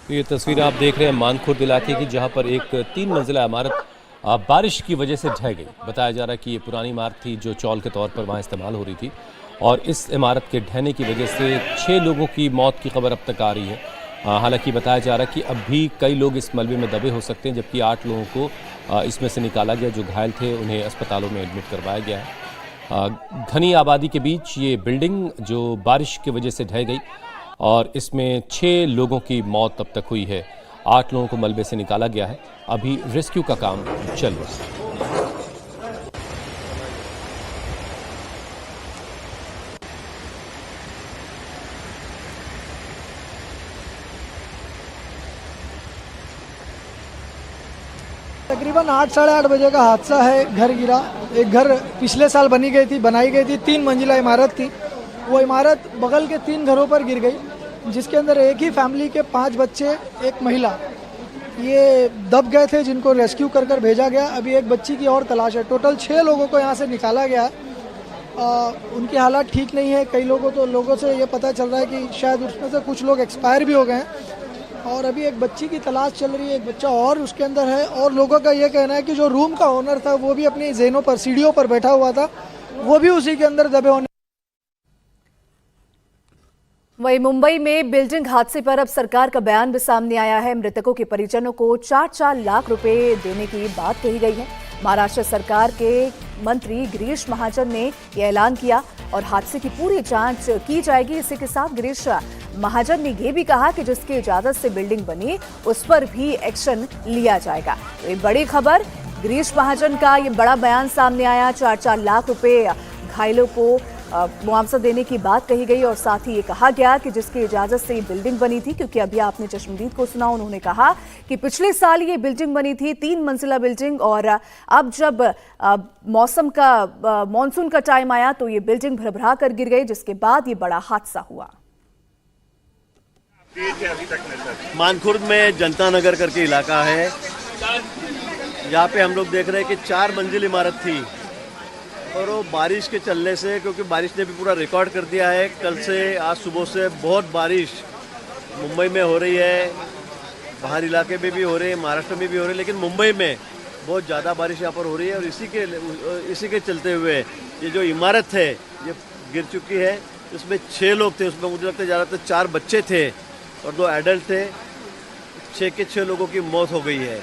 ये तस्वीर आप देख रहे हैं मानखुर्द इलाके की, जहां पर एक 3 मंजिला इमारत बारिश की वजह से ढह गई। बताया जा रहा है कि ये पुरानी इमारत थी जो चौल के तौर पर वहां इस्तेमाल हो रही थी, और इस इमारत के ढहने की वजह से 6 लोगों की मौत की खबर अब तक आ रही है। हालांकि बताया जा रहा है कि अब भी कई लोग इस मलबे में दबे हो सकते हैं, जबकि 8 लोगों को इसमें से निकाला गया। जो घायल थे उन्हें अस्पतालों में एडमिट करवाया गया है। घनी आबादी के बीच ये बिल्डिंग जो बारिश की वजह से ढह गई, और इसमें 6 लोगों की मौत अब तक हुई है। 8 लोगों को मलबे से निकाला गया है। अभी रेस्क्यू का काम चल रहा है। तकरीबन 8 साढ़े 8 बजे का हादसा है। घर गिरा। एक घर पिछले साल बनाई गई थी 3 मंजिला इमारत थी। वो इमारत बगल के 3 घरों पर गिर गई, जिसके अंदर एक ही फैमिली के 5 बच्चे, एक महिला, ये दब गए थे, जिनको रेस्क्यू कर भेजा गया। अभी एक बच्ची की और तलाश है। टोटल 6 लोगों को यहाँ से निकाला गया। उनकी हालत ठीक नहीं है। कई लोगों से ये पता चल रहा है कि शायद उसमें से कुछ लोग एक्सपायर भी हो गए हैं, और अभी एक बच्ची की तलाश चल रही है। एक बच्चा और उसके अंदर है, और लोगों का ये कहना है कि जो रूम का ओनर था वो भी अपनी जेनों पर, सीढ़ियों पर बैठा हुआ था, वो भी उसी के अंदर दबे होने। वहीं मुंबई में बिल्डिंग हादसे पर अब सरकार का बयान भी सामने आया है। मृतकों के परिजनों को 4-4 लाख रुपए देने की बात कही गई है। महाराष्ट्र सरकार के मंत्री गिरीश महाजन ने यह ऐलान किया, और हादसे की पूरी जांच की जाएगी। इसी के साथ गिरीश महाजन ने यह भी कहा कि जिसकी इजाजत से बिल्डिंग बनी उस पर भी एक्शन लिया जाएगा। तो ये बड़ी खबर, गिरीश महाजन का ये बड़ा बयान सामने आया। 4-4 लाख रुपए घायलों को मुआवजा देने की बात कही गई, और साथ ही ये कहा गया कि जिसकी इजाजत से ये बिल्डिंग बनी थी, क्योंकि अभी आपने चश्मदीद को सुना, उन्होंने कहा कि पिछले साल ये बिल्डिंग बनी थी 3 मंजिला बिल्डिंग, और अब जब मॉनसून का टाइम आया तो ये बिल्डिंग भरभरा कर गिर गई, जिसके बाद ये बड़ा हादसा हुआ। मानखुर्द में जनता नगर करके इलाका है, यहाँ पे हम लोग देख रहे हैं कि 4 मंजिल इमारत थी, और वो बारिश के चलने से, क्योंकि बारिश ने भी पूरा रिकॉर्ड कर दिया है। कल से, आज सुबह से बहुत बारिश मुंबई में हो रही है, बाहर इलाके में भी हो रही है, महाराष्ट्र में भी हो रही है, लेकिन मुंबई में बहुत ज़्यादा बारिश यहाँ पर हो रही है। और इसी के चलते हुए ये जो इमारत है ये गिर चुकी है। इसमें 6 लोग थे, उसमें मुझे लगता है ज़्यादातर 4 बच्चे थे और 2 एडल्ट थे। 6 के 6 लोगों की मौत हो गई है।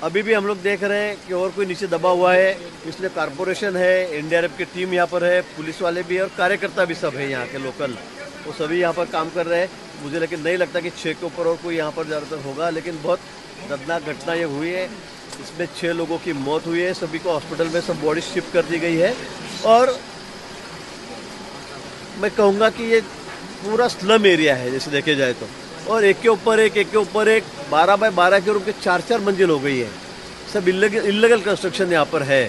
अभी भी हम लोग देख रहे हैं कि और कोई नीचे दबा हुआ है, इसलिए कारपोरेशन है, एनडीआरएफ की टीम यहाँ पर है, पुलिस वाले भी है, और कार्यकर्ता भी सब है यहाँ के लोकल, वो सभी यहाँ पर काम कर रहे हैं। मुझे लेकिन नहीं लगता कि 6 के ऊपर और कोई यहाँ पर ज़्यादातर होगा, लेकिन बहुत दर्दनाक घटना ये हुई है। इसमें 6 लोगों की मौत हुई है। सभी को हॉस्पिटल में सब बॉडी शिफ्ट कर दी गई है, और मैं कहूँगा कि ये पूरा स्लम एरिया है जैसे देखे जाए तो, और एक के ऊपर एक 12 बाय 12 के रूम के 4-4 मंजिल हो गई है। सब इल्लीगल कंस्ट्रक्शन यहाँ पर है,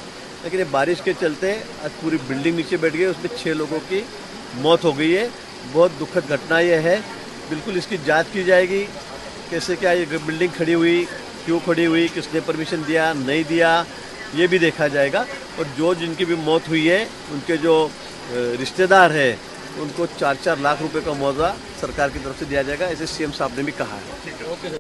लेकिन ये बारिश के चलते आज पूरी बिल्डिंग नीचे बैठ गई, उसमें 6 लोगों की मौत हो गई है। बहुत दुखद घटना ये है। बिल्कुल इसकी जांच की जाएगी, कैसे क्या ये बिल्डिंग खड़ी हुई, क्यों खड़ी हुई, किसने परमिशन दिया, नहीं दिया, ये भी देखा जाएगा। और जो जिनकी भी मौत हुई है उनके जो रिश्तेदार हैं उनको 4-4 लाख रुपए का मुआवजा सरकार की तरफ से दिया जाएगा, ऐसे सीएम साहब ने भी कहा है।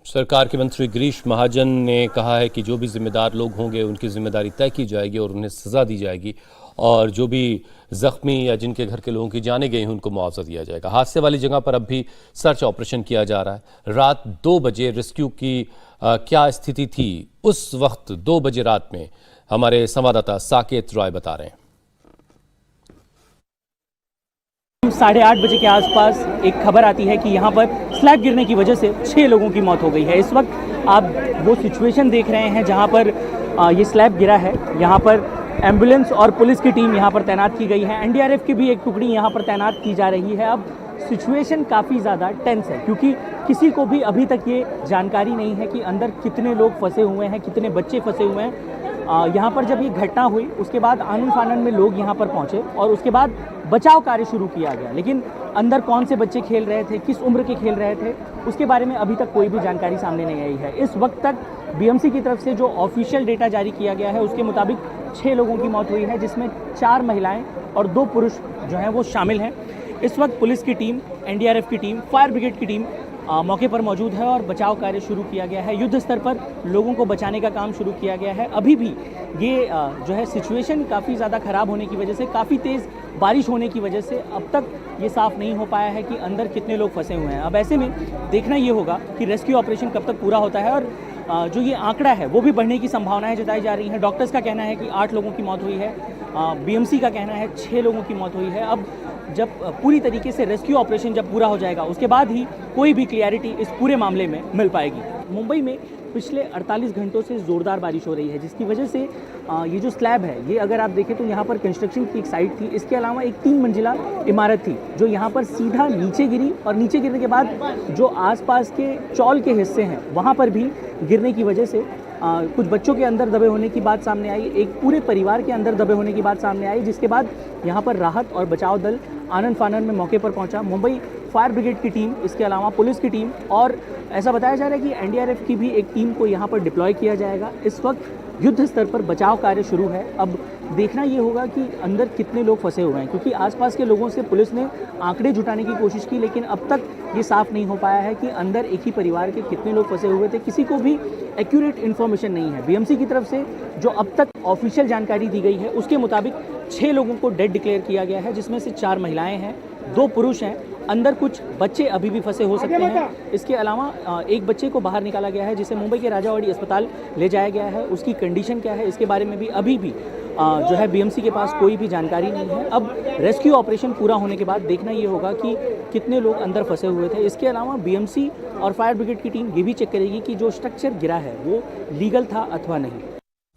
सरकार के मंत्री गिरीश महाजन ने कहा है कि जो भी जिम्मेदार लोग होंगे उनकी जिम्मेदारी तय की जाएगी और उन्हें सजा दी जाएगी, और जो भी जख्मी या जिनके घर के लोगों की जाने गई हैं उनको मुआवजा दिया जाएगा। हादसे वाली जगह पर अब भी सर्च ऑपरेशन किया जा रहा है। रात 2 बजे रेस्क्यू की क्या स्थिति थी, उस वक्त 2 बजे रात में हमारे संवाददाता साकेत रॉय बता रहे हैं। 8:30 बजे के आसपास एक खबर आती है कि यहाँ पर स्लैब गिरने की वजह से 6 लोगों की मौत हो गई है। इस वक्त आप वो सिचुएशन देख रहे हैं जहाँ पर ये स्लैब गिरा है। यहाँ पर एम्बुलेंस और पुलिस की टीम यहाँ पर तैनात की गई है, एनडीआरएफ की भी एक टुकड़ी यहाँ पर तैनात की जा रही है। अब सिचुएशन काफ़ी ज़्यादा टेंस है, क्योंकि किसी को भी अभी तक ये जानकारी नहीं है कि अंदर कितने लोग फंसे हुए हैं, कितने बच्चे फंसे हुए हैं। यहाँ पर जब ये घटना हुई उसके बाद आनन फानन में लोग यहाँ पर पहुँचे, और उसके बाद बचाव कार्य शुरू किया गया, लेकिन अंदर कौन से बच्चे खेल रहे थे, किस उम्र के खेल रहे थे, उसके बारे में अभी तक कोई भी जानकारी सामने नहीं आई है। इस वक्त तक बीएमसी की तरफ से जो ऑफिशियल डेटा जारी किया गया है उसके मुताबिक 6 लोगों की मौत हुई है, जिसमें 4 महिलाएं और 2 पुरुष जो हैं वो शामिल हैं। इस वक्त पुलिस की टीम, एनडीआरएफ की टीम, फायर ब्रिगेड की टीम मौके पर मौजूद है और बचाव कार्य शुरू किया गया है। युद्ध स्तर पर लोगों को बचाने का काम शुरू किया गया है। अभी भी ये जो है सिचुएशन काफ़ी ज़्यादा ख़राब होने की वजह से, काफ़ी तेज़ बारिश होने की वजह से अब तक ये साफ़ नहीं हो पाया है कि अंदर कितने लोग फंसे हुए हैं। अब ऐसे में देखना ये होगा कि रेस्क्यू ऑपरेशन कब तक पूरा होता है और जो ये आंकड़ा है वो भी बढ़ने की संभावनाएं जताई जा रही हैं। डॉक्टर्स का कहना है कि 8 लोगों की मौत हुई है, बीएमसी का कहना है 6 लोगों की मौत हुई है। अब जब पूरी तरीके से रेस्क्यू ऑपरेशन जब पूरा हो जाएगा उसके बाद ही कोई भी क्लियरिटी इस पूरे मामले में मिल पाएगी। मुंबई में पिछले 48 घंटों से ज़ोरदार बारिश हो रही है, जिसकी वजह से ये जो स्लैब है ये अगर आप देखें तो यहाँ पर कंस्ट्रक्शन की एक साइट थी। इसके अलावा एक 3 मंजिला इमारत थी जो यहाँ पर सीधा नीचे गिरी और नीचे गिरने के बाद जो आसपास के चौल के हिस्से हैं वहाँ पर भी गिरने की वजह से कुछ बच्चों के अंदर दबे होने की बात सामने आई, एक पूरे परिवार के अंदर दबे होने की बात सामने आई, जिसके बाद यहाँ पर राहत और बचाव दल आनन फानन में मौके पर पहुँचा। मुंबई फायर ब्रिगेड की टीम, इसके अलावा पुलिस की टीम और ऐसा बताया जा रहा है कि एनडीआरएफ की भी एक टीम को यहाँ पर डिप्लॉय किया जाएगा। इस वक्त युद्ध स्तर पर बचाव कार्य शुरू है। अब देखना ये होगा कि अंदर कितने लोग फंसे हुए हैं, क्योंकि आसपास के लोगों से पुलिस ने आंकड़े जुटाने की कोशिश की, लेकिन अब तक ये साफ नहीं हो पाया है कि अंदर एक ही परिवार के कितने लोग फंसे हुए थे। किसी को भी एक्यूरेट इन्फॉर्मेशन नहीं है। बीएमसी की तरफ से जो अब तक ऑफिशियल जानकारी दी गई है उसके मुताबिक 6 लोगों को डेड डिक्लेयर किया गया है, जिसमें से 4 महिलाएं हैं, 2 पुरुष हैं। अंदर कुछ बच्चे अभी भी फंसे हो सकते हैं। इसके अलावा एक बच्चे को बाहर निकाला गया है, जिसे मुंबई के राजावाड़ी अस्पताल ले जाया गया है। उसकी कंडीशन क्या है इसके बारे में भी अभी भी जो है बीएमसी के पास कोई भी जानकारी नहीं है। अब रेस्क्यू ऑपरेशन पूरा होने के बाद देखना ये होगा कि कितने लोग अंदर फंसे हुए थे। इसके अलावा बीएमसी और फायर ब्रिगेड की टीम ये भी चेक करेगी कि जो स्ट्रक्चर गिरा है वो लीगल था अथवा नहीं।